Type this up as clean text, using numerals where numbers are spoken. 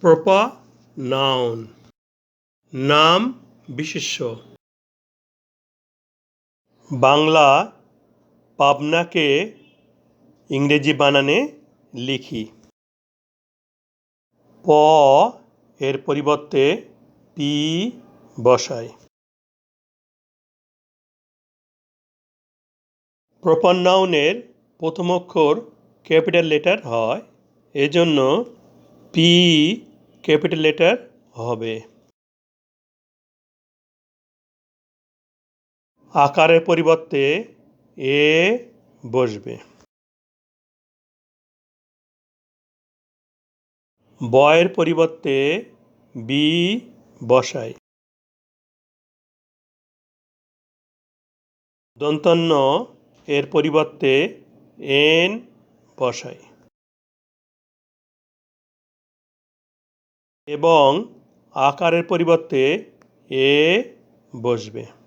Proper noun, নাম বিশেষ্য। বাংলা পাবনাকে ইংরেজি বানানে লিখি। প এর পরিবর্তে পি বসাই। প্রপার নাউনের প্রথম অক্ষর ক্যাপিটাল লেটার হয়, এজন্য পি ক্যাপিটাল লেটার হবে। আকারের পরিবর্তে এ বসবে। বয়ের পরিবর্তে বি বসাই। দন্তন্য এর পরিবর্তে এন বসাই এবং আকারের পরিবর্তে এ বসবে।